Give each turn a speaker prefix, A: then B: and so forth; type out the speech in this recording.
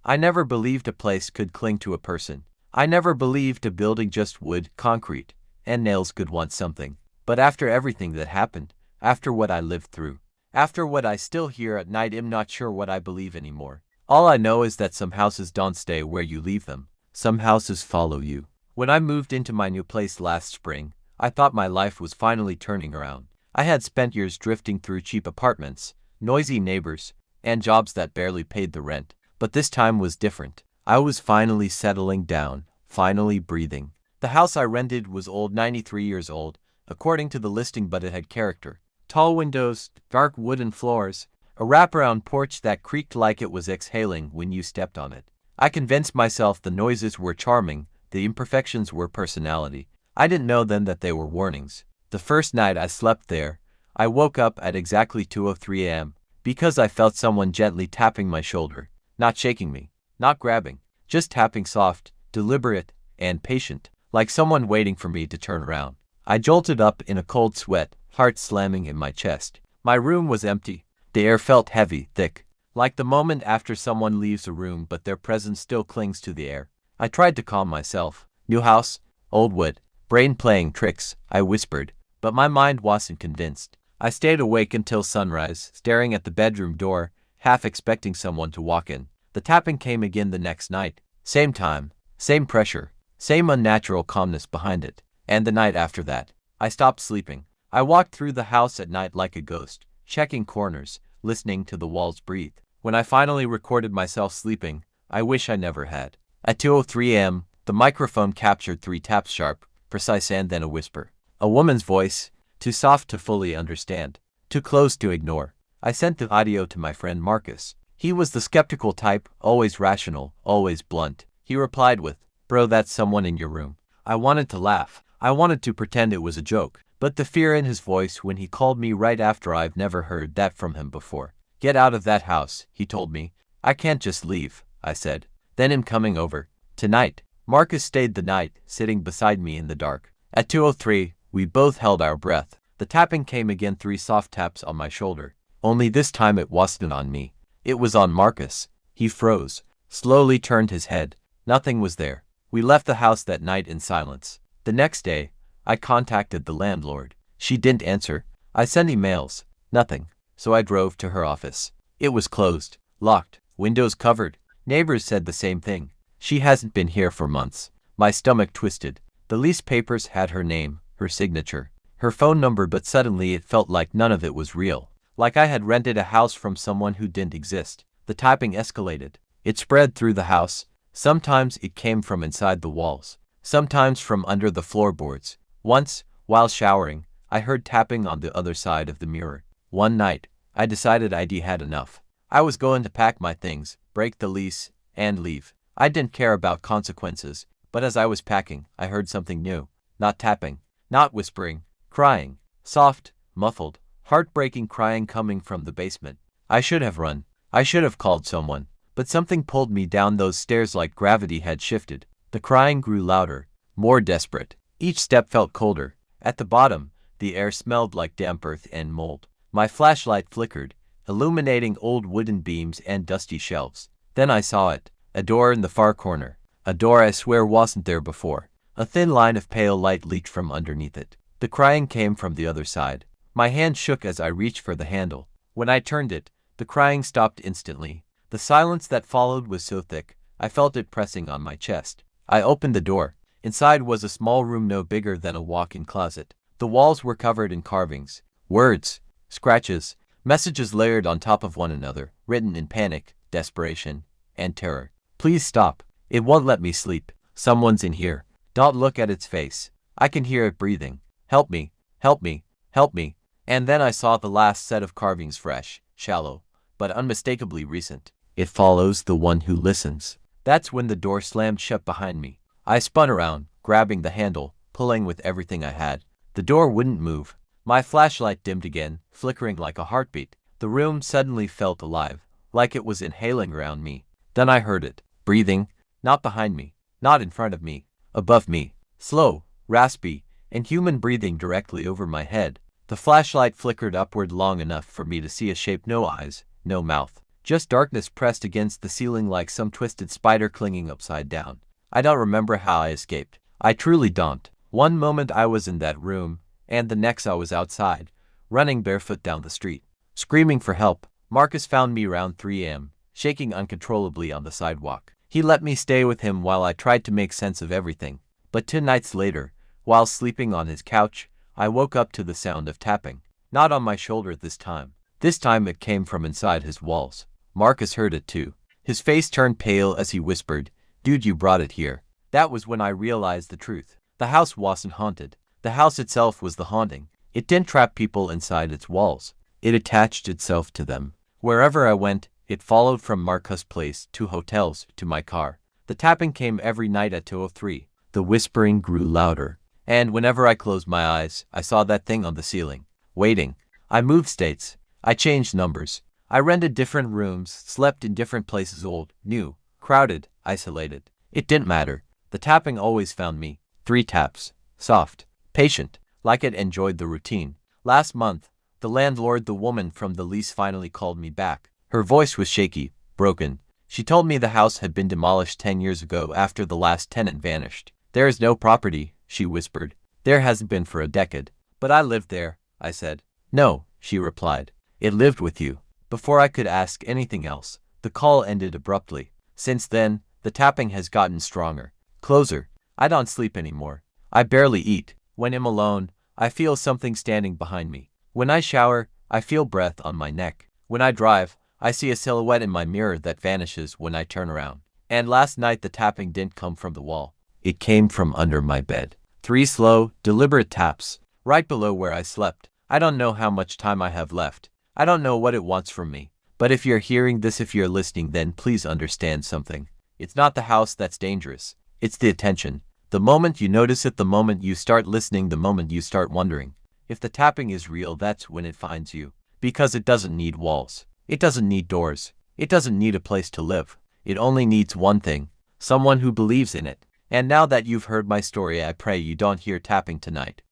A: I never believed a place could cling to a person. I never believed a building just wood, concrete, and nails could want something. But after everything that happened, after what I lived through, after what I still hear at night, I'm not sure what I believe anymore. All I know is that some houses don't stay where you leave them. Some houses follow you. When I moved into my new place last spring, I thought my life was finally turning around. I had spent years drifting through cheap apartments, noisy neighbors, and jobs that barely paid the rent. But this time was different. I was finally settling down, finally breathing. The house I rented was old, 93 years old, according to the listing, but it had character. Tall windows, dark wooden floors, a wraparound porch that creaked like it was exhaling when you stepped on it. I convinced myself the noises were charming, the imperfections were personality. I didn't know then that they were warnings. The first night I slept there, I woke up at exactly 2:03 a.m. because I felt someone gently tapping my shoulder, not shaking me, not grabbing, just tapping, soft, deliberate, and patient, like someone waiting for me to turn around. I jolted up in a cold sweat, heart slamming in my chest. My room was empty. The air felt heavy, thick, like the moment after someone leaves a room but their presence still clings to the air. I tried to calm myself. New house, old wood, brain playing tricks, I whispered, but my mind wasn't convinced. I stayed awake until sunrise, staring at the bedroom door, half expecting someone to walk in. The tapping came again the next night. Same time, same pressure, same unnatural calmness behind it. And the night after that, I stopped sleeping. I walked through the house at night like a ghost, checking corners, listening to the walls breathe. When I finally recorded myself sleeping, I wish I never had. At 2:03 a.m., the microphone captured 3 taps, sharp, precise, and then a whisper. A woman's voice, too soft to fully understand, too close to ignore. I sent the audio to my friend Marcus. He was the skeptical type, always rational, always blunt. He replied with, "Bro, that's someone in your room." I wanted to laugh. I wanted to pretend it was a joke. But the fear in his voice when he called me right after, I've never heard that from him before. "Get out of that house," he told me. "I can't just leave," I said. "Then I'm coming over. Tonight." Marcus stayed the night, sitting beside me in the dark. At 2:03, we both held our breath. The tapping came again, 3 soft taps on my shoulder. Only this time it wasn't on me. It was on Marcus. He froze, slowly turned his head. Nothing was there. We left the house that night in silence. The next day, I contacted the landlord. She didn't answer. I sent emails. Nothing. So I drove to her office. It was closed, locked, windows covered. Neighbors said the same thing. She hasn't been here for months. My stomach twisted. The lease papers had her name, her signature, her phone number, but suddenly it felt like none of it was real. Like I had rented a house from someone who didn't exist. The typing escalated. It spread through the house. Sometimes it came from inside the walls. Sometimes from under the floorboards. Once, while showering, I heard tapping on the other side of the mirror. One night, I decided I'd had enough. I was going to pack my things, break the lease, and leave. I didn't care about consequences, but as I was packing, I heard something new. Not tapping, not whispering, crying. Soft, muffled, heartbreaking crying coming from the basement. I should have run. I should have called someone. But something pulled me down those stairs like gravity had shifted. The crying grew louder, more desperate. Each step felt colder. At the bottom, the air smelled like damp earth and mold. My flashlight flickered, illuminating old wooden beams and dusty shelves. Then I saw it. A door in the far corner. A door I swear wasn't there before. A thin line of pale light leaked from underneath it. The crying came from the other side. My hand shook as I reached for the handle. When I turned it, the crying stopped instantly. The silence that followed was so thick, I felt it pressing on my chest. I opened the door. Inside was a small room no bigger than a walk-in closet. The walls were covered in carvings, words, scratches, messages layered on top of one another, written in panic, desperation, and terror. "Please stop. It won't let me sleep. Someone's in here. Don't look at its face. I can hear it breathing. Help me, help me, help me." And then I saw the last set of carvings, fresh, shallow, but unmistakably recent. "It follows the one who listens." That's when the door slammed shut behind me. I spun around, grabbing the handle, pulling with everything I had. The door wouldn't move. My flashlight dimmed again, flickering like a heartbeat. The room suddenly felt alive, like it was inhaling around me. Then I heard it, breathing, not behind me, not in front of me, above me. Slow, raspy, and human breathing directly over my head. The flashlight flickered upward long enough for me to see a shape, no eyes, no mouth, Just darkness pressed against the ceiling like some twisted spider clinging upside down. I don't remember how I escaped. I truly don't. One moment I was in that room, and the next I was outside, running barefoot down the street, screaming for help. Marcus found me around 3 a.m., shaking uncontrollably on the sidewalk. He let me stay with him while I tried to make sense of everything. But 2 nights later, while sleeping on his couch, I woke up to the sound of tapping. Not on my shoulder this time. This time it came from inside his walls. Marcus heard it too. His face turned pale as he whispered, "Dude, you brought it here." That was when I realized the truth. The house wasn't haunted. The house itself was the haunting. It didn't trap people inside its walls. It attached itself to them. Wherever I went, it followed, from Marcus' place to hotels to my car. The tapping came every night at 2:03. The whispering grew louder. And whenever I closed my eyes, I saw that thing on the ceiling, waiting. I moved states. I changed numbers. I rented different rooms, slept in different places, old, new, crowded, isolated. It didn't matter. The tapping always found me. 3 taps. Soft. Patient. Like it enjoyed the routine. Last month, the landlord, the woman from the lease, finally called me back. Her voice was shaky, broken. She told me the house had been demolished 10 years ago after the last tenant vanished. "There is no property," she whispered. "There hasn't been for a decade." "But I lived there," I said. "No," she replied. "It lived with you." Before I could ask anything else, the call ended abruptly. Since then, the tapping has gotten stronger, closer. I don't sleep anymore. I barely eat. When I'm alone, I feel something standing behind me. When I shower, I feel breath on my neck. When I drive, I see a silhouette in my mirror that vanishes when I turn around. And last night the tapping didn't come from the wall. It came from under my bed. 3 slow, deliberate taps, right below where I slept. I don't know how much time I have left. I don't know what it wants from me. But if you're hearing this, if you're listening, then please understand something. It's not the house that's dangerous. It's the attention. The moment you notice it, the moment you start listening, the moment you start wondering. If the tapping is real, that's when it finds you. Because it doesn't need walls. It doesn't need doors. It doesn't need a place to live. It only needs one thing. Someone who believes in it. And now that you've heard my story, I pray you don't hear tapping tonight.